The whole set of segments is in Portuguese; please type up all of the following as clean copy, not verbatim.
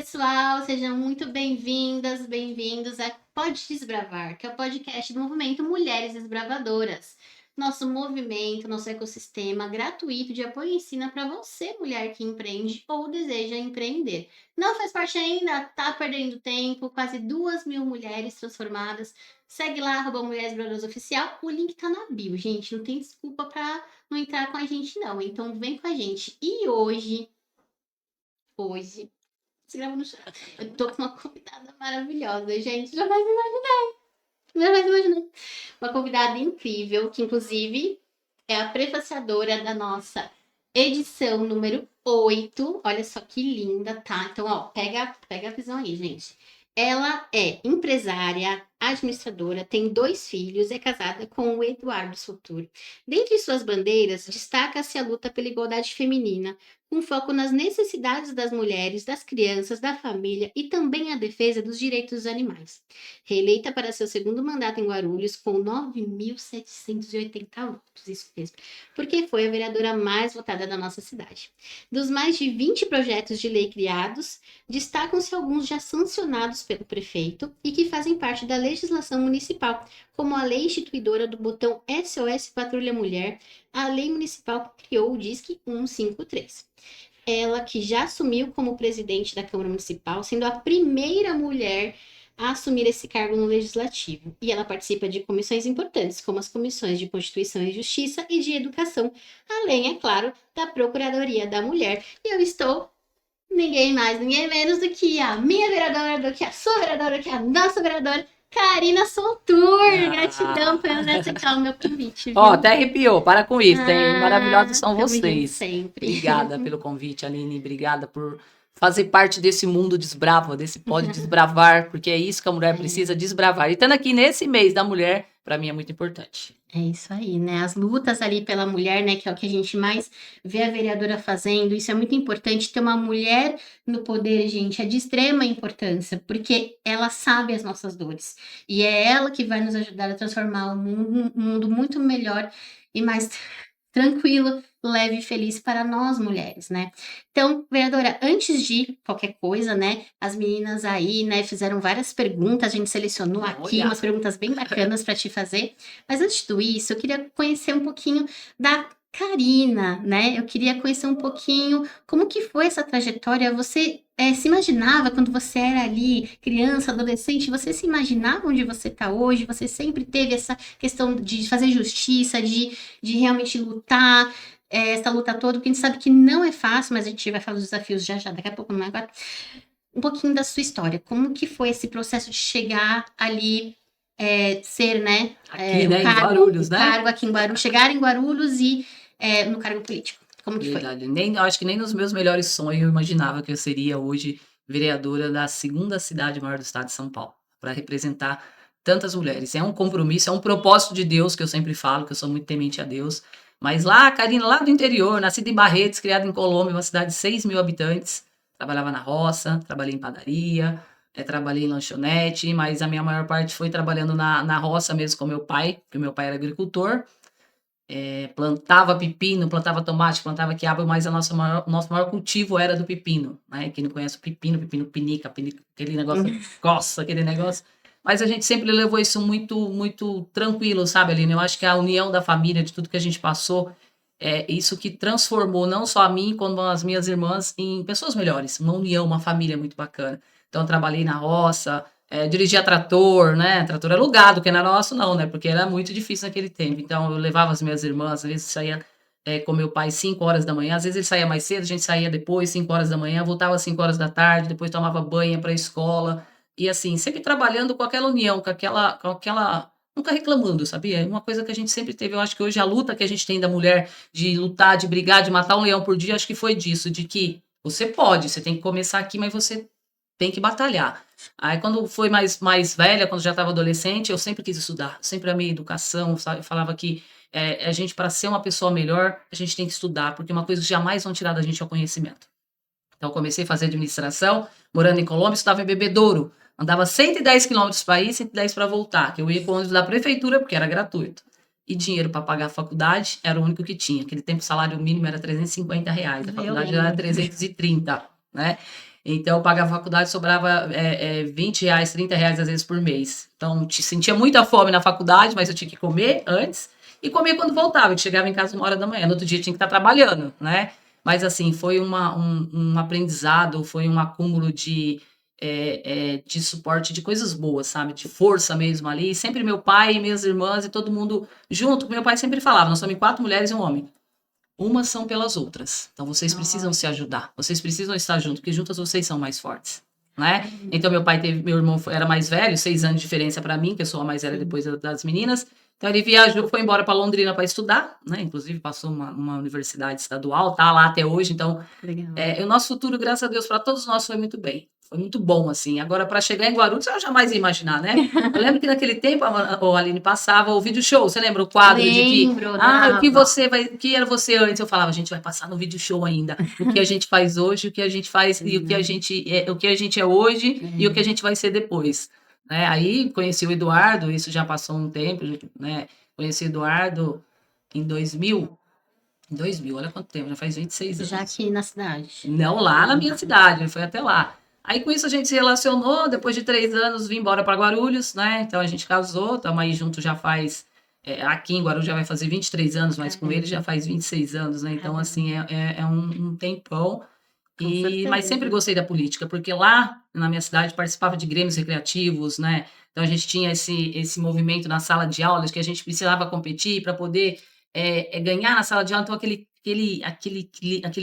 pessoal, sejam muito bem-vindas, bem-vindos a Pode Desbravar, que é o podcast do movimento Mulheres Desbravadoras. Nosso movimento, nosso ecossistema gratuito de apoio e ensino para você, mulher que empreende ou deseja empreender. Não faz parte ainda? Tá perdendo tempo, quase 2.000 mulheres transformadas. Segue lá, Mulheres Desbravadoras Oficial, o link tá na bio, gente, não tem desculpa para não entrar com a gente não, então vem com a gente. E hoje... Se grava no chão. Eu tô com uma convidada maravilhosa, gente. Jamais imaginei. Uma convidada incrível, que inclusive é a prefaciadora da nossa edição número 8. Olha só que linda, tá? Então, ó, pega a visão aí, gente. Ela é empresária, administradora, tem 2 filhos, é casada com o Eduardo Soturo. Dentre suas bandeiras, destaca-se a luta pela igualdade feminina, com foco nas necessidades das mulheres, das crianças, da família e também a defesa dos direitos dos animais. Reeleita para seu segundo mandato em Guarulhos com 9.780 votos, isso mesmo, porque foi a vereadora mais votada da nossa cidade. Dos mais de 20 projetos de lei criados, destacam-se alguns já sancionados pelo prefeito e que fazem parte da legislação municipal, como a lei instituidora do botão SOS Patrulha Mulher, a lei municipal que criou o Disque 153. Ela que já assumiu como presidente da Câmara Municipal, sendo a primeira mulher a assumir esse cargo no Legislativo. E ela participa de comissões importantes, como as comissões de Constituição e Justiça e de Educação, além, é claro, da Procuradoria da Mulher. E eu estou ninguém mais, ninguém menos do que a minha vereadora, do que a sua vereadora, do que a nossa vereadora, Karina Soltur. Gratidão por aceitar o meu convite, viu? Ó, até arrepiou, para com isso, hein? Maravilhosos são tamo junto vocês. sempre. Obrigada pelo convite, Aline, obrigada por fazer parte desse mundo desbrava, desse pode desbravar, porque é isso que a mulher precisa desbravar. E estando aqui nesse mês da mulher, para mim é muito importante. É isso aí, né? As lutas ali pela mulher, né? Que é o que a gente mais vê a vereadora fazendo. Isso é muito importante. Ter uma mulher no poder, gente, é de extrema importância, porque ela sabe as nossas dores. E é ela que vai nos ajudar a transformar um mundo muito melhor e mais tranquilo, leve e feliz para nós mulheres, né? Então, vereadora, antes de qualquer coisa, né, as meninas aí, né, fizeram várias perguntas, a gente selecionou aqui umas perguntas bem bacanas para te fazer, mas antes de tudo isso, eu queria conhecer um pouquinho da Karina, né? Eu queria conhecer um pouquinho como que foi essa trajetória. Você se imaginava quando você era ali criança, adolescente, você se imaginava onde você está hoje? Você sempre teve essa questão de fazer justiça, de realmente lutar, essa luta toda, porque a gente sabe que não é fácil, mas a gente vai falar dos desafios já, daqui a pouco, não é agora. Um pouquinho da sua história, como que foi esse processo de chegar ali, ser, né, Aqui, né, em Guarulhos, né? cargo aqui em Guarulhos, chegar em Guarulhos e no cargo político, como que foi? Verdade. Acho que nem nos meus melhores sonhos eu imaginava que eu seria hoje vereadora da segunda cidade maior do estado de São Paulo, para representar tantas mulheres. É um compromisso, é um propósito de Deus, que eu sempre falo, que eu sou muito temente a Deus. Mas lá, Karina, lá do interior, nascida em Barretos, criada em Colômbia, uma cidade de 6.000 habitantes, trabalhava na roça, trabalhei em padaria, trabalhei em lanchonete, mas a minha maior parte foi trabalhando na roça mesmo com meu pai, porque meu pai era agricultor. Plantava pepino, plantava tomate, plantava quiabo, mas nosso maior cultivo era do pepino, né? Quem não conhece o pepino, pinica, aquele negócio, coça, aquele negócio. Mas a gente sempre levou isso muito, muito tranquilo, sabe, Aline? Eu acho que a união da família, de tudo que a gente passou, é isso que transformou não só a mim, como as minhas irmãs, em pessoas melhores. Uma união, uma família muito bacana. Então, eu trabalhei na roça, dirigia trator, né? Trator alugado, que não era nosso, não, né? Porque era muito difícil naquele tempo. Então, eu levava as minhas irmãs, às vezes saía com meu pai 5 horas da manhã, às vezes ele saía mais cedo, a gente saía depois, 5 horas da manhã, voltava às 5 horas da tarde, depois tomava banho para a escola. E assim, sempre trabalhando com aquela união, com aquela. Nunca reclamando, sabia? É uma coisa que a gente sempre teve. Eu acho que hoje a luta que a gente tem da mulher de lutar, de brigar, de matar um leão por dia, acho que foi disso, de que você pode, você tem que começar aqui, mas você tem que batalhar. Aí, quando foi mais velha, quando já estava adolescente, eu sempre quis estudar, sempre amei educação, sabe? Eu falava que a gente, para ser uma pessoa melhor, a gente tem que estudar, porque uma coisa que jamais vão tirar da gente é o conhecimento. Então, eu comecei a fazer administração, morando em Colômbia, estudava em Bebedouro, andava 110 quilômetros para ir, 110 para voltar, que eu ia com o ônibus da prefeitura, porque era gratuito. E dinheiro para pagar a faculdade era o único que tinha. Aquele tempo o salário mínimo era R$ 350, a faculdade era 330, né? Então, eu pagava a faculdade, sobrava R$ 20, R$ 30 às vezes por mês. Então, sentia muita fome na faculdade, mas eu tinha que comer antes e comer quando voltava. Eu chegava em casa 1 hora da manhã, no outro dia eu tinha que estar trabalhando, né? Mas, assim, foi um aprendizado, foi um acúmulo de suporte, de coisas boas, sabe? De força mesmo ali. Sempre meu pai e minhas irmãs e todo mundo junto. Meu pai sempre falava, nós somos 4 mulheres e um homem. Umas são pelas outras. Então vocês precisam se ajudar. Vocês precisam estar juntos, porque juntas vocês são mais fortes, né? Então meu irmão era mais velho, 6 anos de diferença para mim, que eu sou a mais velha depois das meninas. Então ele viajou, foi embora para Londrina para estudar, né? Inclusive passou uma universidade estadual, tá lá até hoje. Então Legal. o nosso futuro, graças a Deus, para todos nós foi muito bem. Foi muito bom, assim. Agora, para chegar em Guarulhos, eu jamais ia imaginar, né? Eu lembro que naquele tempo, a Aline passava o vídeo show. Você lembra o quadro de que, Lembro, o que dava. você vai, o que era você antes? Eu falava, a gente vai passar no vídeo show ainda. O que a gente faz hoje, o que a gente faz e o que a gente é hoje e o que a gente vai ser depois. Né? Aí conheci o Eduardo, isso já passou um tempo, né? Conheci o Eduardo em 2000. Em 2000, olha quanto tempo, já faz 26 anos. Já aqui na cidade. Não lá na minha cidade, ele foi até lá. Aí com isso a gente se relacionou, depois de 3 anos vim embora para Guarulhos, né? Então a gente casou, estamos aí junto já faz. Aqui em Guarulhos já vai fazer 23 anos, mas com ele já faz 26 anos, né? Então, assim, é um tempão. Mas sempre gostei da política, porque lá na minha cidade participava de grêmios recreativos, né? Então a gente tinha esse movimento na sala de aulas que a gente precisava competir para poder ganhar na sala de aula. Então aquele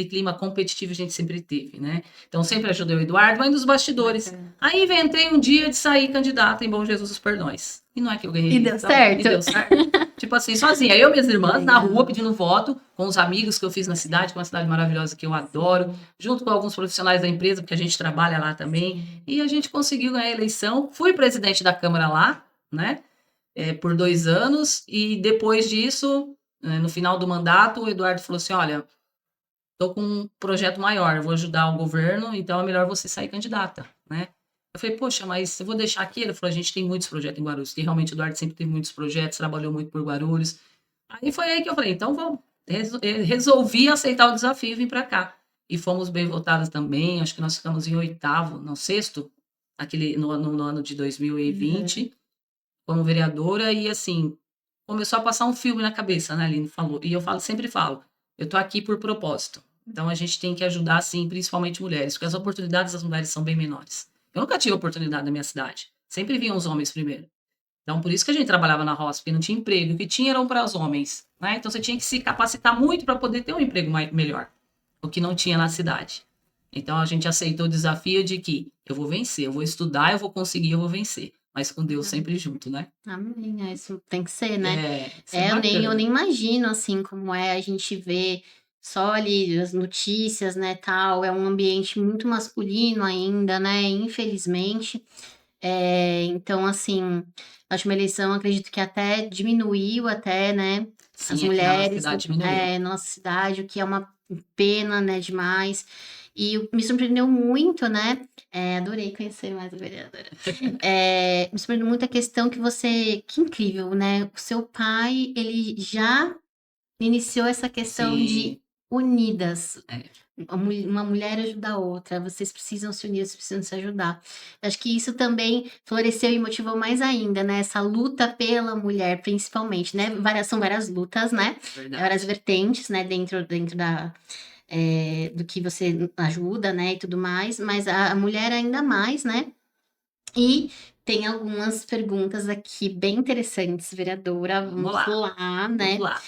clima competitivo a gente sempre teve, né? Então sempre ajudei o Eduardo, mas nos bastidores. Aí inventei um dia de sair candidata em Bom Jesus dos Perdões. E não é que eu ganhei. E deu certo. E deu certo. Tipo assim, sozinha. Eu e minhas irmãs na rua pedindo voto, com os amigos que eu fiz na cidade, que é uma cidade maravilhosa que eu adoro, junto com alguns profissionais da empresa, porque a gente trabalha lá também. E a gente conseguiu ganhar a eleição. Fui presidente da Câmara lá, né? Por 2 anos. E depois disso, no final do mandato, o Eduardo falou assim: olha, estou com um projeto maior, vou ajudar o governo, então é melhor você sair candidata, né? Eu falei, poxa, mas eu vou deixar aqui? Ele falou, a gente tem muitos projetos em Guarulhos, que realmente o Eduardo sempre teve muitos projetos, trabalhou muito por Guarulhos. Aí foi aí que eu falei, então vamos. Resolvi aceitar o desafio e vim para cá. E fomos bem votadas também, acho que nós ficamos em 8º, não, 6º, no ano de 2020, como vereadora, e assim, começou a passar um filme na cabeça, né, Aline falou. E eu sempre falo, eu tô aqui por propósito. Então a gente tem que ajudar, sim, principalmente mulheres, porque as oportunidades das mulheres são bem menores. Eu nunca tive oportunidade na minha cidade. Sempre vinham os homens primeiro. Então, por isso que a gente trabalhava na roça, porque não tinha emprego. O que tinha eram para os homens, né? Então, você tinha que se capacitar muito para poder ter um emprego melhor, o que não tinha na cidade. Então, a gente aceitou o desafio de que eu vou vencer, eu vou estudar, eu vou conseguir, eu vou vencer. Mas com Deus sempre junto, né? Amém, isso tem que ser, né? Isso é eu bacana. nem imagino, assim, como é a gente vê só ali as notícias, né, tal, é um ambiente muito masculino ainda, né, infelizmente. Então, assim, acho uma eleição, acredito que até diminuiu até, né, as Sim, aqui na nossa mulheres, cidade diminuiu. nossa cidade, o que é uma pena, né, demais. E me surpreendeu muito, né, adorei conhecer mais a vereadora. Me surpreendeu muito a questão que incrível, né, o seu pai, ele já iniciou essa questão Sim, de unidas. é. Uma mulher ajuda a outra, vocês precisam se unir, vocês precisam se ajudar. Acho que isso também floresceu e motivou mais ainda, né, essa luta pela mulher, principalmente, né, são várias lutas, né, Verdade. várias vertentes, né, dentro do que você ajuda, né, e tudo mais, mas a mulher ainda mais, né. E tem algumas perguntas aqui bem interessantes, vereadora, Vamos vamos lá, lá, vamos né. lá.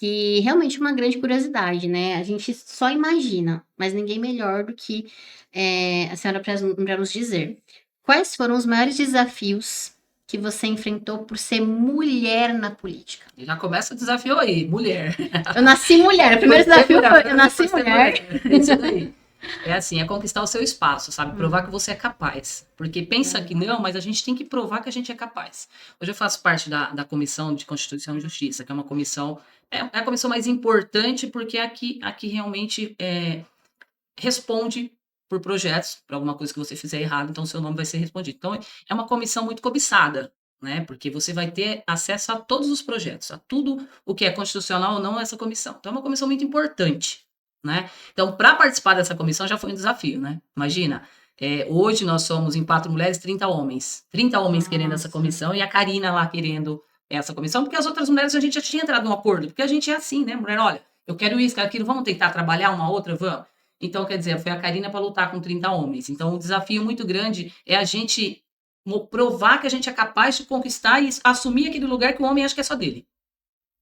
Que realmente é uma grande curiosidade, né, a gente só imagina, mas ninguém melhor do que, a senhora para nos dizer. Quais foram os maiores desafios que você enfrentou por ser mulher na política? Já começa o desafio aí, mulher. Eu nasci mulher, o primeiro desafio foi eu nasci mulher. Isso daí. É assim, é conquistar o seu espaço, sabe? Provar que você é capaz. Porque pensa que não, mas a gente tem que provar que a gente é capaz. Hoje eu faço parte da Comissão de Constituição e Justiça, que é uma comissão, é a comissão mais importante, porque é aqui realmente responde por projetos, por alguma coisa que você fizer errado, então seu nome vai ser respondido. Então, é uma comissão muito cobiçada, né? Porque você vai ter acesso a todos os projetos, a tudo o que é constitucional ou não essa comissão. Então, é uma comissão muito importante. né? Então, para participar dessa comissão já foi um desafio, né? Imagina, hoje nós somos em 4 mulheres, 30 homens. 30 homens querendo essa Nossa. comissão e a Karina lá querendo essa comissão, porque as outras mulheres a gente já tinha entrado num acordo, porque a gente é assim, né, mulher? Olha, eu quero isso, quero aquilo, vamos tentar trabalhar uma outra, vamos? Então, quer dizer, foi a Karina para lutar com 30 homens. Então, o desafio muito grande é a gente provar que a gente é capaz de conquistar e assumir aquele lugar que o homem acha que é só dele.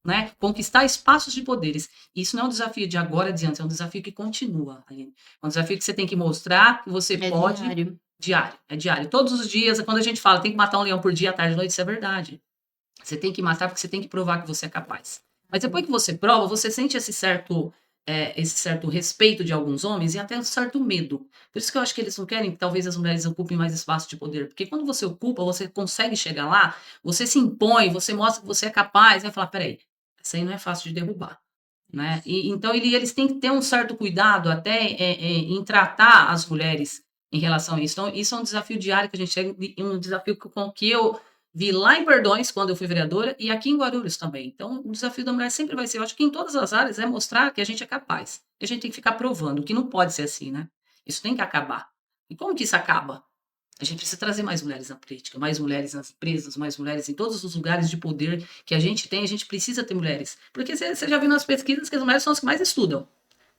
Né? Conquistar espaços de poderes. Isso não é um desafio de agora adiante, é um desafio que continua, Aline. É um desafio que você tem que mostrar que você É pode. diário. Diário, é diário. Todos os dias, quando a gente fala tem que matar um leão por dia, à tarde, à noite, isso é verdade. Você tem que matar porque você tem que provar que você é capaz. Mas depois que você prova, você sente esse certo respeito de alguns homens e até um certo medo. Por isso que eu acho que eles não querem que talvez as mulheres ocupem mais espaço de poder. Porque quando você ocupa, você consegue chegar lá, você se impõe, você mostra que você é capaz, vai falar, peraí, isso aí não é fácil de derrubar. Né? E, então eles têm que ter um certo cuidado até em tratar as mulheres em relação a isso. Então, isso é um desafio diário que a gente chega, um desafio que eu vi lá em Perdões, quando eu fui vereadora, e aqui em Guarulhos também. Então, o desafio da mulher sempre vai ser, eu acho que em todas as áreas, é mostrar que a gente é capaz. E a gente tem que ficar provando, que não pode ser assim, né? Isso tem que acabar. E como que isso acaba? A gente precisa trazer mais mulheres na política, mais mulheres nas empresas, mais mulheres em todos os lugares de poder que a gente tem, a gente precisa ter mulheres. Porque você já viu nas pesquisas que as mulheres são as que mais estudam.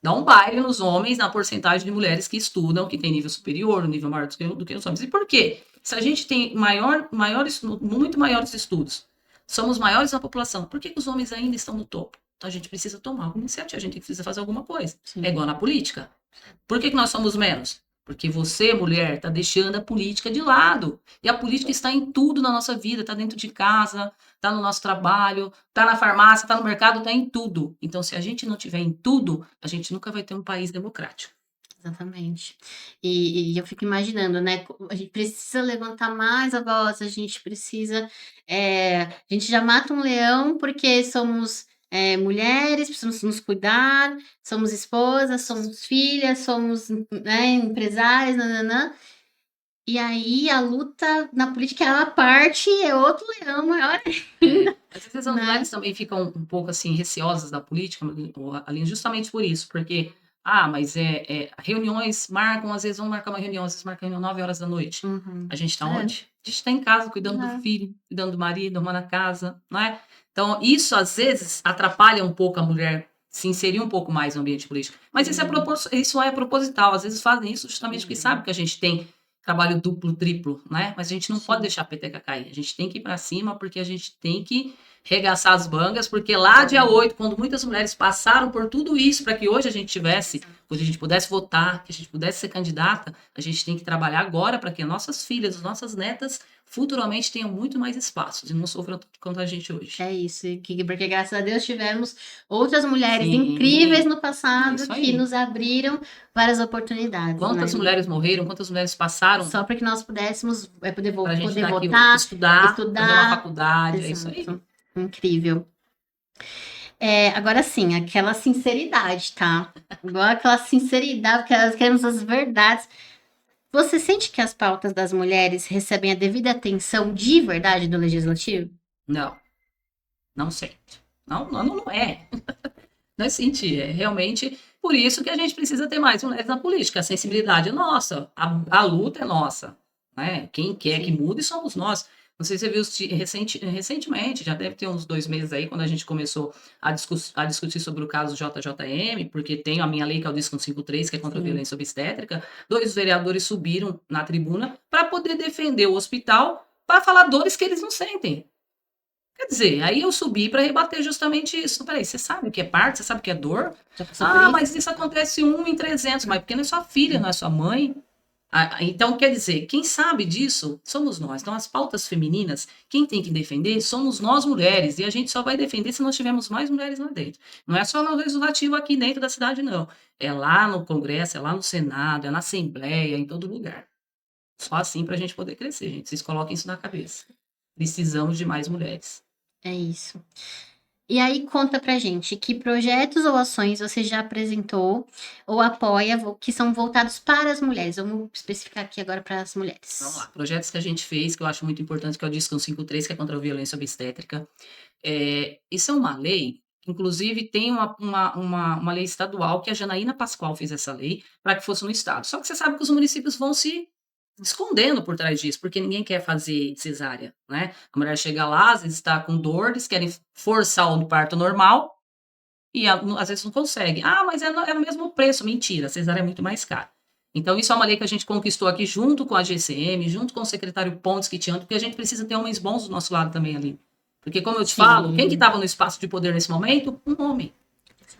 Dá um baile nos homens na porcentagem de mulheres que estudam, que tem nível superior, um nível maior do que os homens. E por quê? Se a gente tem muito maiores estudos, somos maiores na população, por que os homens ainda estão no topo? Então a gente precisa tomar alguma iniciativa, a gente precisa fazer alguma coisa. Sim. É igual na política. Por que nós somos menos? Porque você, mulher, está deixando a política de lado. E a política está em tudo na nossa vida, está dentro de casa, está no nosso trabalho, está na farmácia, está no mercado, está em tudo. Então, se a gente não tiver em tudo, a gente nunca vai ter um país democrático. Exatamente. E eu fico imaginando, né, a gente precisa levantar mais a voz, a gente precisa, a gente já mata um leão porque somos, mulheres, precisamos nos cuidar, somos esposas, somos filhas, somos, né, empresárias, nã-nã-nã. E aí a luta na política é uma parte, é outro leão maior ainda, Às vezes as né. mulheres também ficam um pouco assim receosas da política, Aline, justamente por isso, porque mas reuniões marcam, às vezes vão marcar uma reunião, às vezes marca reunião 9 horas da noite. Uhum. A gente está É, onde? A gente está em casa, cuidando do é. filho, cuidando do marido, arrumando a casa, não é? Então, isso às vezes atrapalha um pouco a mulher se inserir um pouco mais no ambiente político. Mas isso é proposital. Às vezes fazem isso justamente porque sabem que a gente tem trabalho duplo, triplo, né? Mas a gente não pode Sim. deixar a peteca cair. A gente tem que ir para cima porque a gente tem que regaçar as mangas, porque lá dia 8, quando muitas mulheres passaram por tudo isso para que hoje a gente tivesse, hoje a gente pudesse votar, que a gente pudesse ser candidata, a gente tem que trabalhar agora para que nossas filhas, as nossas netas, futuramente tenham muito mais espaços e não sofram tanto quanto a gente hoje. É isso, porque graças a Deus tivemos outras mulheres incríveis Sim, no é passado isso que aí. nos abriram várias oportunidades, né. Quantas mulheres morreram, quantas mulheres passaram Só para que nós pudéssemos, para a gente poder estar aqui votar, estudar, fazer uma estudar. faculdade, é isso aí. Exato, incrível. Agora sim, aquela sinceridade, tá, igual aquela sinceridade, que elas queremos as verdades. Você sente que as pautas das mulheres recebem a devida atenção de verdade do legislativo? Não, não sente. Não, não, não é. Não é sentir, é realmente por isso que a gente precisa ter mais mulheres na política. A sensibilidade é nossa, a luta é nossa. Né? Quem quer que Sim. mude somos nós. Não sei se você viu recentemente, já deve ter uns 2 meses aí, quando a gente começou a discutir sobre o caso JJM, porque tem a minha lei, que é o Disco 153, que é contra a Sim. violência obstétrica. 2 vereadores subiram na tribuna para poder defender o hospital, para falar dores que eles não sentem. Quer dizer, aí eu subi para rebater justamente isso. Peraí, você sabe o que é parto? Você sabe o que é dor? Já passou por isso? Mas isso acontece 1 em 300, mas porque não é sua filha, não é sua mãe. Então, quer dizer, quem sabe disso somos nós. Então, as pautas femininas, quem tem que defender somos nós mulheres. E a gente só vai defender se nós tivermos mais mulheres lá dentro. Não é só no legislativo aqui dentro da cidade, não. É lá no Congresso, é lá no Senado, é na Assembleia, em todo lugar. Só assim para a gente poder crescer, gente. Vocês coloquem isso na cabeça. Precisamos de mais mulheres. É isso. E aí conta pra gente, que projetos ou ações você já apresentou ou apoia que são voltados para as mulheres? Vamos especificar aqui agora para as mulheres. Vamos lá. Projetos que a gente fez, que eu acho muito importante, que é o Disco 153, que é contra a violência obstétrica. Isso é uma lei Inclusive, tem uma lei estadual que a Janaína Pascoal fez essa lei para que fosse no estado. Só que você sabe que os municípios vão se escondendo por trás disso, porque ninguém quer fazer cesárea, né? A mulher chega lá, às vezes está com dor, eles querem forçar o parto normal e às vezes não consegue. Ah, mas é o mesmo preço. Mentira, a cesárea é muito mais cara. Então, isso é uma lei que a gente conquistou aqui junto com a GCM, junto com o secretário Pontes que tinha, porque a gente precisa ter homens bons do nosso lado também ali. Porque, como eu te falo, quem que Sim. estava no espaço de poder nesse momento? Um homem.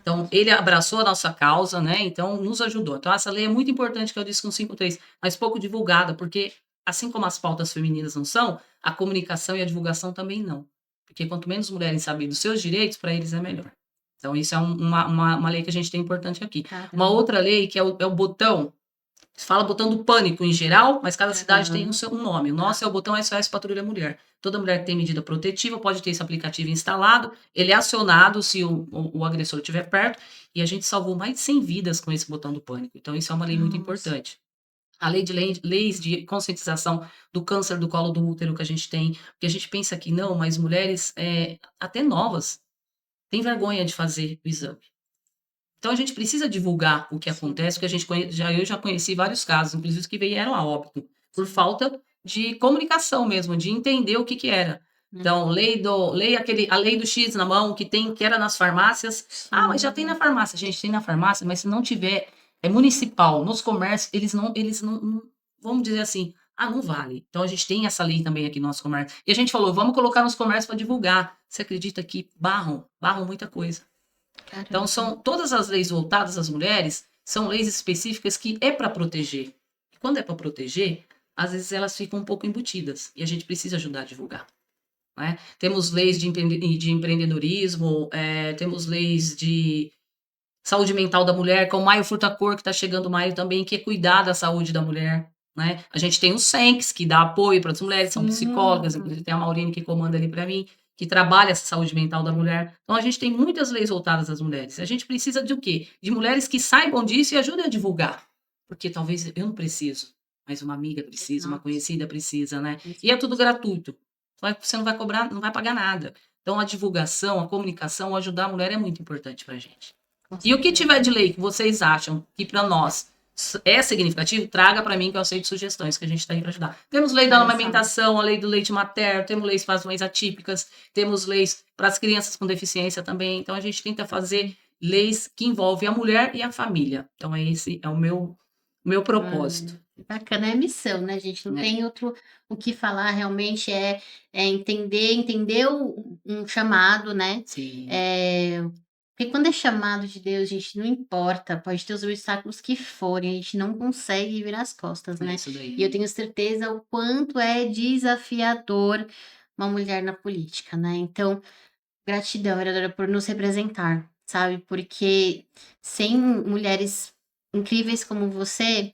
Então, ele abraçou a nossa causa, né? Então, nos ajudou. Então, essa lei é muito importante, que eu disse com 53, mas pouco divulgada, porque, assim como as pautas femininas não são, a comunicação e a divulgação também não. Porque quanto menos mulheres sabem dos seus direitos, para eles é melhor. Então, isso é uma lei que a gente tem importante aqui. Uma Caramba. outra lei, que é o botão, se fala botão do pânico em geral, mas cada cidade tem um nome. O nosso é o botão SOS Patrulha Mulher. Toda mulher que tem medida protetiva pode ter esse aplicativo instalado, ele é acionado se o agressor estiver perto, e a gente salvou mais de 100 vidas com esse botão do pânico. Então, isso é uma lei muito Nossa. importante. A lei de leis de conscientização do câncer do colo do útero que a gente tem, porque a gente pensa que não, mas mulheres até novas têm vergonha de fazer o exame. Então a gente precisa divulgar o que Sim. acontece, porque eu já conheci vários casos, inclusive que vieram a óbito, por falta de comunicação mesmo, de entender o que que era. Então, a lei do X na mão, que era nas farmácias. Ah, mas já tem na farmácia. Gente, tem na farmácia, mas se não tiver, é municipal, nos comércios, vamos dizer assim, não vale. Então a gente tem essa lei também aqui no nosso comércio. E a gente falou, vamos colocar nos comércios para divulgar. Você acredita que barram muita coisa. Então, Caramba. são todas as leis voltadas às mulheres, são leis específicas que é para proteger. E quando é para proteger, às vezes elas ficam um pouco embutidas e a gente precisa ajudar a divulgar. Né? Temos leis de empreendedorismo, temos leis de saúde mental da mulher, com o Maio Furtacor, que está chegando maio também, que é cuidar da saúde da mulher. Né? A gente tem o SENCS, que dá apoio para as mulheres, são psicólogas, inclusive tem a Maurine que comanda ali para mim, que trabalha essa saúde mental da mulher. Então, a gente tem muitas leis voltadas às mulheres. A gente precisa de o quê? De mulheres que saibam disso e ajudem a divulgar. Porque talvez eu não preciso, mas uma amiga precisa, uma conhecida precisa, né? E é tudo gratuito. Você não vai cobrar, não vai pagar nada. Então, a divulgação, a comunicação, ajudar a mulher é muito importante para a gente. E o que tiver de lei que vocês acham que para nós é significativo, traga para mim que eu aceito sugestões, que a gente está aí para ajudar. Temos lei da amamentação, a lei do leite materno, temos leis para as mães atípicas, temos leis para as crianças com deficiência também. Então, a gente tenta fazer leis que envolvem a mulher e a família. Então, esse é o meu propósito. Bacana, é a missão, né, gente? Não tem outro o que falar, realmente é entender um chamado, né? Sim, Porque quando é chamado de Deus, gente, não importa, pode ter os obstáculos que forem, a gente não consegue virar as costas, é né? isso daí. E eu tenho certeza o quanto é desafiador uma mulher na política, né? Então, gratidão, vereadora, por nos representar, sabe? Porque sem mulheres incríveis como você,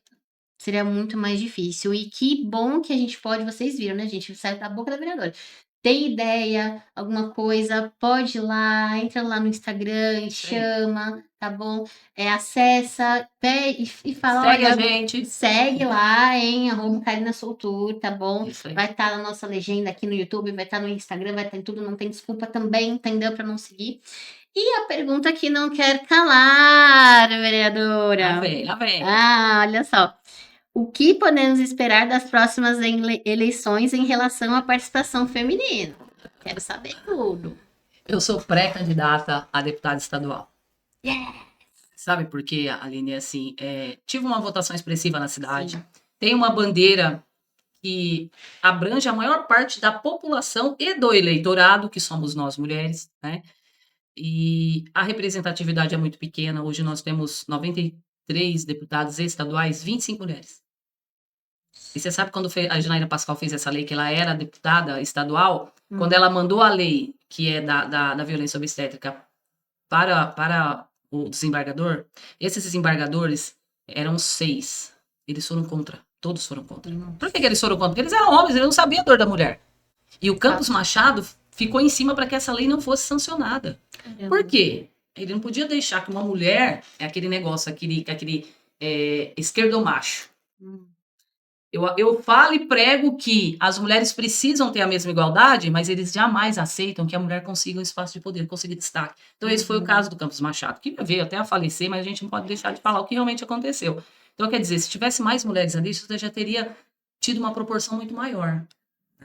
seria muito mais difícil. E que bom que a gente pode, vocês viram, né, gente? Sai da boca da vereadora. Tem ideia, alguma coisa, pode ir lá, entra lá no Instagram e Isso aí. chama, tá bom? Acessa e fala, Segue a olha, gente. segue lá, hein? @Karina Soutur, tá bom? Isso aí. Vai estar na nossa legenda aqui no YouTube, vai estar no Instagram, vai estar em tudo, não tem desculpa também, entendeu? Para não seguir. E a pergunta que não quer calar, vereadora. Lá vem. Olha só. O que podemos esperar das próximas eleições em relação à participação feminina? Quero saber tudo. Eu sou pré-candidata a deputada estadual. Yeah. Sabe por quê, Aline? Assim, tive uma votação expressiva na cidade. Sim. Tem uma bandeira que abrange a maior parte da população e do eleitorado, que somos nós mulheres, né? E a representatividade é muito pequena. Hoje nós temos 93 deputados estaduais, 25 mulheres. E você sabe quando a Janaína Pascoal fez essa lei, que ela era deputada estadual, quando ela mandou a lei, que é da violência obstétrica, para o desembargador, esses desembargadores eram 6. Eles foram contra. Todos foram contra. Por que eles foram contra? Porque eles eram homens, eles não sabiam a dor da mulher. E o Campos Machado ficou em cima para que essa lei não fosse sancionada. Por quê? Ele não podia deixar que uma mulher, aquele negócio, aquele esquerdomacho. Eu falo e prego que as mulheres precisam ter a mesma igualdade, mas eles jamais aceitam que a mulher consiga um espaço de poder, consiga destaque. Então, esse foi o caso do Campos Machado, que veio até a falecer, mas a gente não pode deixar de falar o que realmente aconteceu. Então, quer dizer, se tivesse mais mulheres ali, isso já teria tido uma proporção muito maior.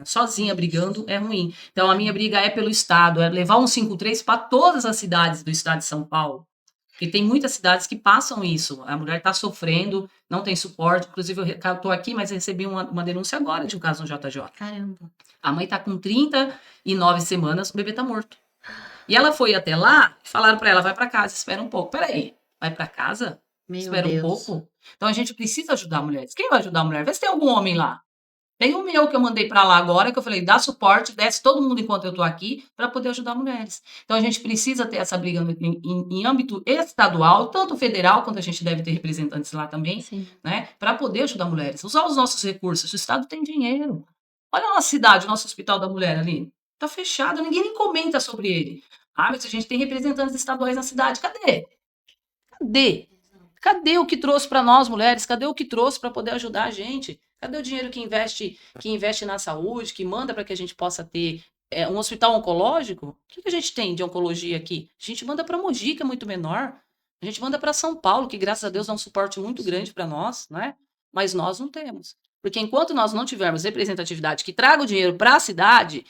Sozinha brigando é ruim. Então, a minha briga é pelo Estado, é levar um 53 para todas as cidades do estado de São Paulo. Porque tem muitas cidades que passam isso. A mulher está sofrendo, não tem suporte. Inclusive, eu estou aqui, mas recebi uma denúncia agora de um caso no JJ. Caramba. A mãe está com 39 semanas, o bebê está morto. E ela foi até lá, falaram para ela, vai para casa, espera um pouco. Peraí, vai para casa? Meu Espera um Deus. pouco? Então, a gente precisa ajudar mulheres. Quem vai ajudar a mulher? Vê se tem algum homem lá. Tem o meu que eu mandei para lá agora, que eu falei, dá suporte, desce todo mundo enquanto eu estou aqui, para poder ajudar mulheres. Então, a gente precisa ter essa briga em âmbito estadual, tanto federal, quanto a gente deve ter representantes lá também, Sim. né, para poder ajudar mulheres. Usar os nossos recursos. O Estado tem dinheiro. Olha a nossa cidade, o nosso Hospital da Mulher ali. Está fechado, ninguém nem comenta sobre ele. Ah, mas a gente tem representantes estaduais na cidade. Cadê? Cadê? Cadê o que trouxe para nós, mulheres? Cadê o que trouxe para poder ajudar a gente? Cadê o dinheiro que investe na saúde, que manda para que a gente possa ter um hospital oncológico? O que a gente tem de oncologia aqui? A gente manda para Mogi, que é muito menor. A gente manda para São Paulo, que graças a Deus dá um suporte muito grande para nós, né? Mas nós não temos. Porque enquanto nós não tivermos representatividade que traga o dinheiro para a cidade,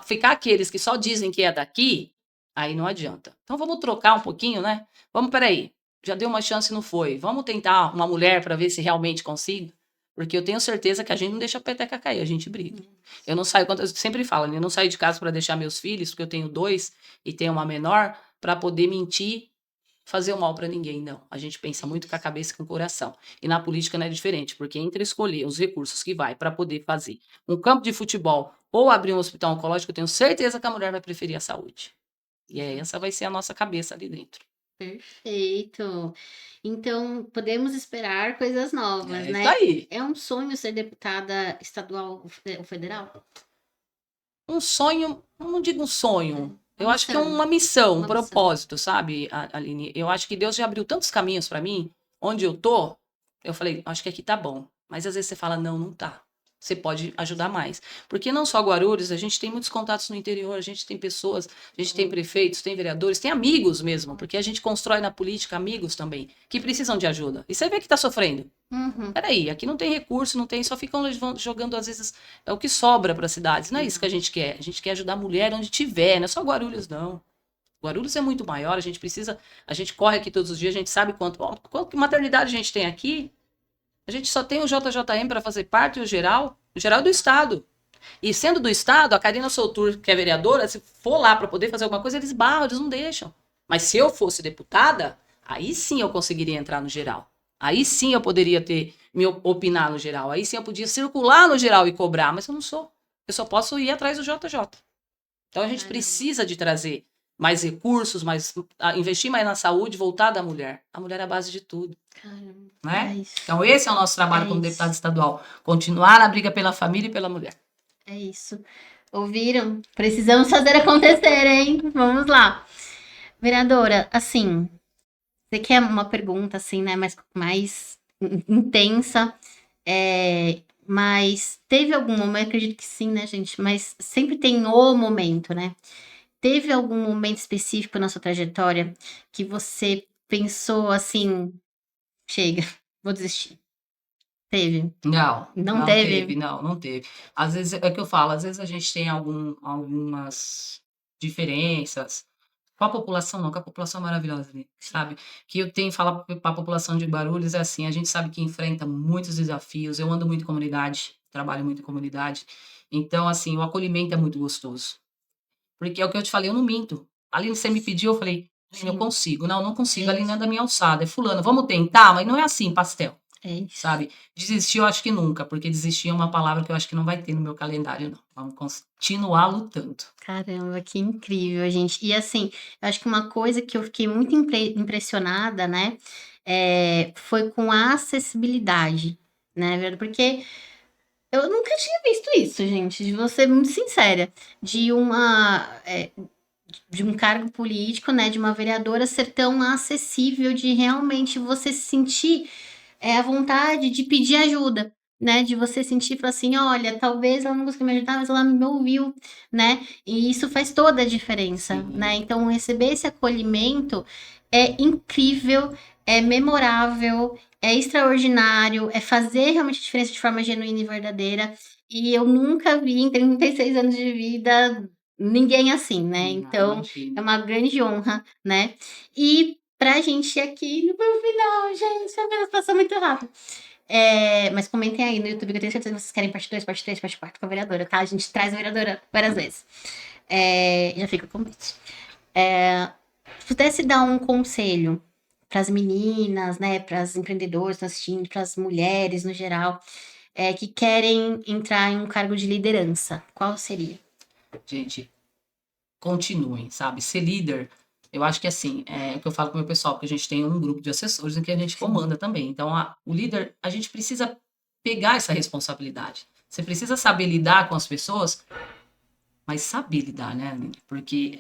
ficar aqueles que só dizem que é daqui, aí não adianta. Então vamos trocar um pouquinho, né? Vamos, peraí. Já deu uma chance e não foi. Vamos tentar uma mulher para ver se realmente consigo? Porque eu tenho certeza que a gente não deixa a peteca cair, a gente briga. Eu não saio, eu sempre falo, né? Eu não saio de casa para deixar meus filhos, porque eu tenho 2 e tenho uma menor, para poder mentir, fazer o mal para ninguém, não. A gente pensa muito com a cabeça e com o coração. E na política não é diferente, porque entre escolher os recursos que vai para poder fazer um campo de futebol ou abrir um hospital oncológico, eu tenho certeza que a mulher vai preferir a saúde. E essa vai ser a nossa cabeça ali dentro. Perfeito. Então, podemos esperar coisas novas, É isso né? aí. É um sonho ser deputada estadual ou federal? Um sonho, não digo um sonho, eu Uma acho que é missão. uma missão, um Uma missão. propósito, sabe, Aline? Eu acho que Deus já abriu tantos caminhos para mim, onde eu tô, eu falei, acho que aqui tá bom. Mas às vezes você fala, não, não tá. Você pode ajudar mais. Porque não só Guarulhos, a gente tem muitos contatos no interior, a gente tem pessoas, a gente tem prefeitos, tem vereadores, tem amigos mesmo, porque a gente constrói na política amigos também, que precisam de ajuda. E você vê que tá sofrendo. Uhum. Peraí, aqui não tem recurso, não tem, só ficam jogando, às vezes, é o que sobra para as cidades. Não é isso que a gente quer. A gente quer ajudar a mulher onde tiver, não é só Guarulhos, não. Guarulhos é muito maior, a gente precisa, a gente corre aqui todos os dias, a gente sabe quanto maternidade a gente tem aqui. A gente só tem o JJM para fazer parte e o geral é do Estado. E sendo do Estado, a Karina Soutur, que é vereadora, se for lá para poder fazer alguma coisa, eles barram, eles não deixam. Mas se eu fosse deputada, aí sim eu conseguiria entrar no geral. Aí sim eu poderia opinar no geral. Aí sim eu podia circular no geral e cobrar, mas eu não sou. Eu só posso ir atrás do JJ. Então a gente precisa de trazer mais recursos, investir mais na saúde voltada à mulher. A mulher é a base de tudo. Caramba. Né? É isso. Então esse é o nosso trabalho É como isso. deputado estadual. Continuar a briga pela família e pela mulher. É isso. Ouviram? Precisamos fazer acontecer, hein? Vamos lá. Vereadora, assim, você quer uma pergunta assim, né, mais intensa, mas teve algum momento, acredito que sim, né, gente? Mas sempre tem o momento, né? Teve algum momento específico na sua trajetória que você pensou assim, chega, vou desistir? Teve? Não, Não não teve? teve, não teve. Às vezes, é o que eu falo, às vezes a gente tem algumas diferenças com a população, não, com a população é maravilhosa ali, sabe? Que eu tenho que falar para a população de Guarulhos é assim, a gente sabe que enfrenta muitos desafios, eu ando muito em comunidade, trabalho muito em comunidade, então, assim, o acolhimento é muito gostoso. Porque é o que eu te falei, eu não minto. Aline, você me pediu, eu falei, Aline, eu Sim. consigo. Não, não consigo, É Aline não é isso. da minha alçada, é fulano, vamos tentar, mas não é assim, pastel. É isso. Sabe? Desistir eu acho que nunca, porque desistir é uma palavra que eu acho que não vai ter no meu calendário, não. Vamos continuar lutando. Caramba, que incrível, gente. E assim, eu acho que uma coisa que eu fiquei muito impressionada, né, foi com a acessibilidade, né, porque eu nunca tinha visto isso, gente, de vou ser muito sincera, de de um cargo político, né, de uma vereadora ser tão acessível, de realmente você se sentir à vontade de pedir ajuda. né, de você sentir, falar assim: "Olha, talvez ela não conseguiu me ajudar, mas ela me ouviu", né, e isso faz toda a diferença, né. Sim, Então receber esse acolhimento é incrível, é memorável, é extraordinário, é fazer realmente a diferença de forma genuína e verdadeira, e eu nunca vi em 36 anos de vida ninguém assim, né, não, então é imagino. uma grande honra, né. E pra gente ir aqui no meu final, gente, meu Deus, passou muito rápido. Mas comentem aí no YouTube, que eu tenho certeza que vocês querem parte 2, parte 3, parte 4 com a vereadora, tá? A gente traz a vereadora várias vezes. Já fica o convite. Se pudesse dar um conselho para as meninas, né, para as empreendedoras que estão assistindo, para as mulheres no geral, que querem entrar em um cargo de liderança, qual seria? Gente, continuem, sabe? Ser líder, eu acho que assim, é o que eu falo com o meu pessoal, porque a gente tem um grupo de assessores em que a gente Sim. comanda também. Então, o líder, a gente precisa pegar essa responsabilidade. Você precisa saber lidar com as pessoas, mas saber lidar, né, Aline? Porque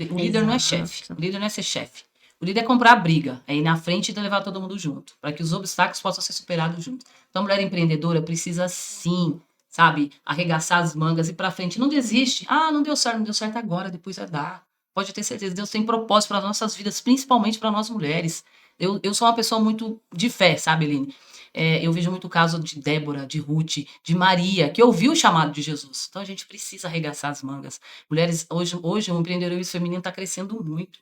o líder não é chefe. Exato. O líder não é ser chefe. O líder é comprar a briga, é ir na frente e levar todo mundo junto, para que os obstáculos possam ser superados juntos. Então, a mulher empreendedora precisa sim, sabe, arregaçar as mangas e ir para frente. Não desiste. Ah, não deu certo agora, depois vai dar. Pode ter certeza, Deus tem propósito para as nossas vidas, principalmente para nós mulheres. Eu sou uma pessoa muito de fé, sabe, Eline? Eu vejo muito o caso de Débora, de Ruth, de Maria, que ouviu o chamado de Jesus. Então a gente precisa arregaçar as mangas. Mulheres, hoje o empreendedorismo feminino está crescendo muito.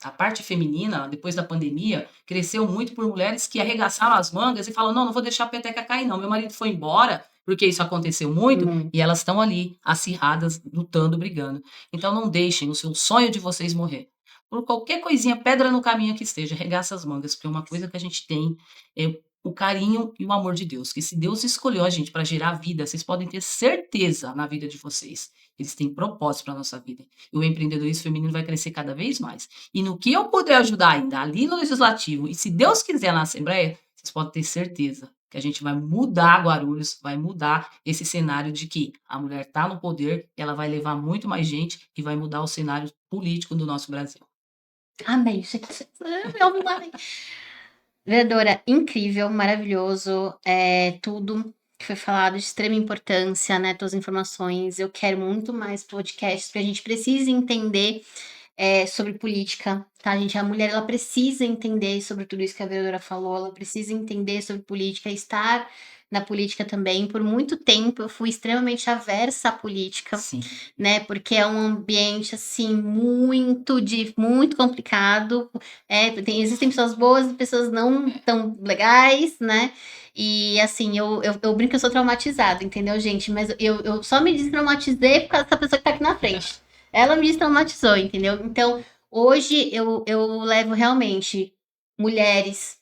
A parte feminina, depois da pandemia, cresceu muito por mulheres que arregaçaram as mangas e falam: não, não vou deixar a peteca cair, não. Meu marido foi embora, porque isso aconteceu muito, e Muito. elas estão ali, acirradas, lutando, brigando. Então não deixem o seu sonho de vocês morrer. Por qualquer coisinha, pedra no caminho que esteja, arregaça as mangas, porque uma coisa que a gente tem é o carinho e o amor de Deus. Que se Deus escolheu a gente para gerar vida, vocês podem ter certeza na vida de vocês. Eles têm propósito para a nossa vida. E o empreendedorismo feminino vai crescer cada vez mais. E no que eu puder ajudar ainda ali no legislativo, e se Deus quiser na Assembleia, vocês podem ter certeza que a gente vai mudar Guarulhos, vai mudar esse cenário de que a mulher está no poder, ela vai levar muito mais gente e vai mudar o cenário político do nosso Brasil. Amém, gente. Meu amém. Vereadora, incrível, maravilhoso, tudo que foi falado de extrema importância, né, todas as informações. Eu quero muito mais podcasts, porque a gente precisa entender, sobre política, tá, gente? A mulher, ela precisa entender sobre tudo isso que a vereadora falou, ela precisa entender sobre política, estar na política também. Por muito tempo eu fui extremamente aversa à política, Sim, né, porque é um ambiente, assim, muito complicado, existem pessoas boas e pessoas não tão legais, né, e assim, eu brinco que eu sou traumatizada, entendeu, gente? Mas eu só me destraumatizei por causa dessa pessoa que tá aqui na frente. Ela me destraumatizou, entendeu? Então, hoje eu levo realmente mulheres,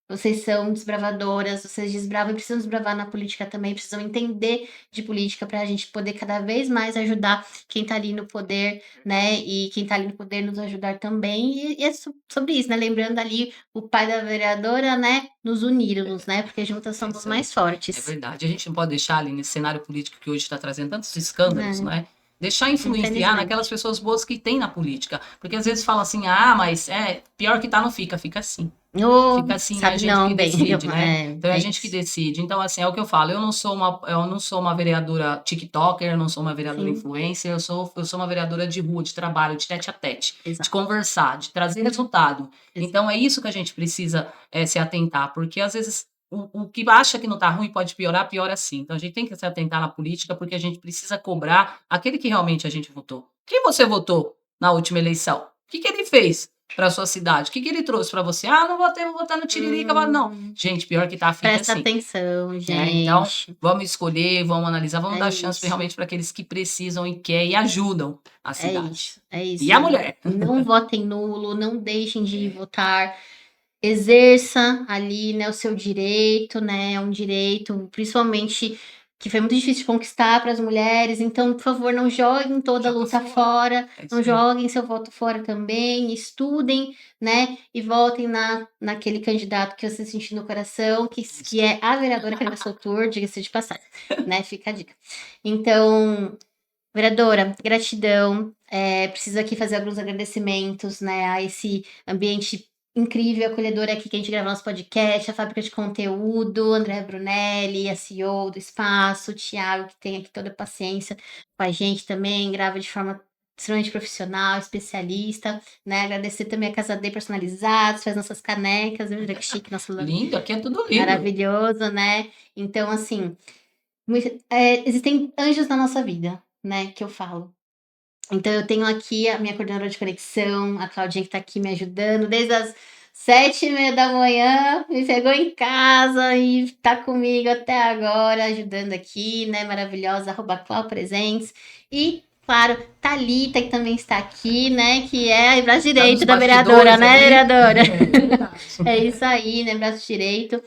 vocês são desbravadoras, vocês desbravam e precisam desbravar na política também, precisam entender de política para a gente poder cada vez mais ajudar quem está ali no poder, né? E quem está ali no poder nos ajudar também. E é sobre isso, né? Lembrando ali o pai da vereadora, né? Nos uniram-nos, né? Porque juntas é somos isso aí. mais É fortes. verdade. A gente não pode deixar ali nesse cenário político que hoje está trazendo tantos escândalos, Né? não é? Deixar influenciar naquelas Infelizmente. pessoas boas que tem na política. Porque às vezes fala assim, ah, mas pior que tá, não fica, fica assim. Oh, Fica assim, é a sabe gente que não, bem. decide, né? Então é a É gente que isso. decide. Então, assim, é o que eu falo. Eu não sou uma vereadora TikToker, eu não sou uma vereadora Sim, influencer, eu sou uma vereadora de rua, de trabalho, de tete a tete, de exato. conversar, de trazer resultado. Exato. Então é isso que a gente precisa se atentar, porque às vezes o que acha que não tá ruim pode piorar, piora sim. Então a gente tem que se atentar na política, porque a gente precisa cobrar aquele que realmente a gente votou. Quem você votou na última eleição? O que ele fez para sua cidade? O que ele trouxe para você? Ah, não votei, vou votar no Tiririca, não. Hum, Gente, pior que tá, fica presta assim. atenção, Né? Então, gente. vamos escolher, vamos analisar, vamos É dar chance isso. realmente para aqueles que precisam e querem e ajudam a É cidade. isso, é E a isso. mulher. Não votem nulo, não deixem de ir votar, exerça ali, né, o seu direito, né, é um direito, principalmente que foi muito difícil de conquistar para as mulheres, então, por favor, não joguem toda a Joga luta fora. fora, É não isso aí. joguem seu voto fora também, estudem, né, e votem naquele candidato que você sentir no coração, É que isso é a vereadora Carmen Soutor, diga-se de passagem, né, fica a dica. Então, vereadora, gratidão. Preciso aqui fazer alguns agradecimentos, né, a esse ambiente incrível, acolhedora aqui que a gente grava nosso podcast, a fábrica de conteúdo, André Brunelli, a CEO do Espaço, o Thiago, que tem aqui toda a paciência com a gente também, grava de forma extremamente profissional, especialista, né? Agradecer também a Casa D Personalizados, faz nossas canecas, viu? Que chique, nosso Lindo, aqui é tudo lindo. maravilhoso, né? Então, assim, existem anjos na nossa vida, né? Que eu falo. Então, eu tenho aqui a minha coordenadora de conexão, a Claudinha, que está aqui me ajudando desde as 7h30 da manhã, me pegou em casa e está comigo até agora, ajudando aqui, né? Maravilhosa, @ClauPresentes. E, claro, Thalita, que também está aqui, né? Que é o braço direito da vereadora, né, vereadora? É isso aí, né? Braço direito.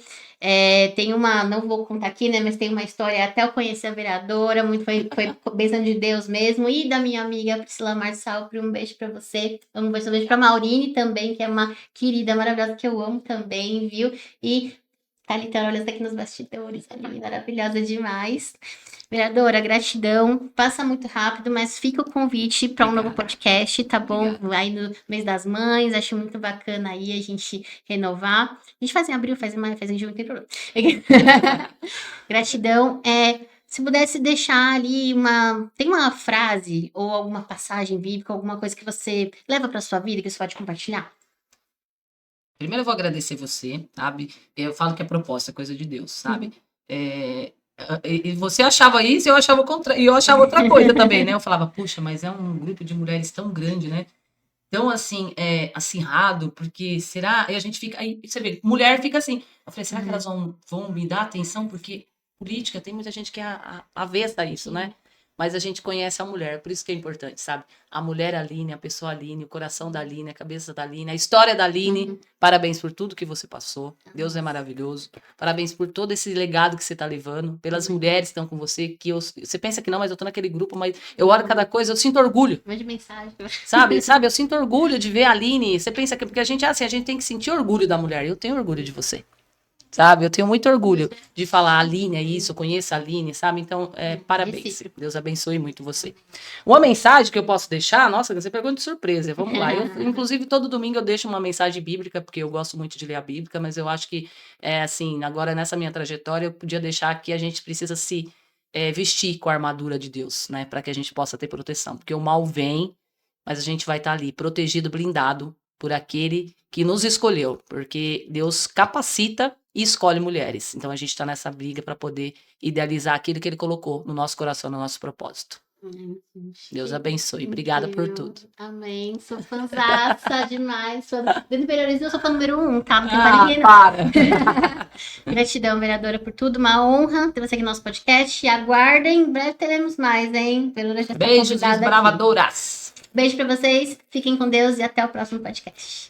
Tem uma, não vou contar aqui, né? Mas tem uma história, até eu conhecer a vereadora, foi bênção de Deus mesmo, e da minha amiga Priscila Marçal, um beijo para você, um beijo para Maurine também, que é uma querida maravilhosa, que eu amo também, viu? E Thalita, olha, está aqui nos bastidores, ali, maravilhosa demais. Vereadora, gratidão. Passa muito rápido, mas fica o convite para um novo podcast, tá bom? Aí no mês das mães, acho muito bacana aí a gente renovar. A gente faz em abril, faz em maio, faz em junho, não tem problema. Gratidão. Se pudesse deixar ali tem uma frase ou alguma passagem bíblica, alguma coisa que você leva para sua vida que você pode compartilhar? Primeiro eu vou agradecer você, sabe? Eu falo que é proposta, é coisa de Deus, sabe? E você achava isso, eu achava e eu achava outra coisa também, né? Eu falava, puxa, mas é um grupo de mulheres tão grande, né? Tão assim, acirrado, porque será? E a gente fica. Aí você vê, mulher fica assim. Eu falei, será que elas vão me dar atenção? Porque política, tem muita gente que é avessa a isso, né? Mas a gente conhece a mulher, por isso que é importante, sabe? A mulher Aline, a pessoa Aline, o coração da Aline, a cabeça da Aline, a história da Aline. Parabéns por tudo que você passou. Deus é maravilhoso. Parabéns por todo esse legado que você está levando, pelas mulheres que estão com você, você pensa que não, mas eu tô naquele grupo, mas eu olho cada coisa, eu sinto orgulho. Mande mensagem. Sabe, eu sinto orgulho de ver a Aline. Você pensa que, porque a gente tem que sentir orgulho da mulher. Eu tenho orgulho de você. Sabe, eu tenho muito orgulho de falar, a Aline é isso, eu conheço a Aline, sabe? Então, parabéns. Deus abençoe muito você. Uma mensagem que eu posso deixar, nossa, você pegou de surpresa, vamos lá. Inclusive, todo domingo eu deixo uma mensagem bíblica, porque eu gosto muito de ler a Bíblia, mas eu acho que, assim, agora nessa minha trajetória, eu podia deixar que a gente precisa se vestir com a armadura de Deus, né? Para que a gente possa ter proteção. Porque o mal vem, mas a gente vai estar ali, protegido, blindado, por aquele que nos escolheu, porque Deus capacita e escolhe mulheres. Então a gente está nessa briga para poder idealizar aquilo que ele colocou no nosso coração, no nosso propósito. Deus abençoe. Obrigada por tudo. Amém. Sou fãzaça demais. Do empreendedorismo eu sou fã número 1, tá? Não tem ninguém, para! Gratidão, vereadora, por tudo. Uma honra ter você aqui no nosso podcast. E aguardem, em breve teremos mais, hein? Beijos, desbravadoras. Beijo pra vocês. Fiquem com Deus e até o próximo podcast.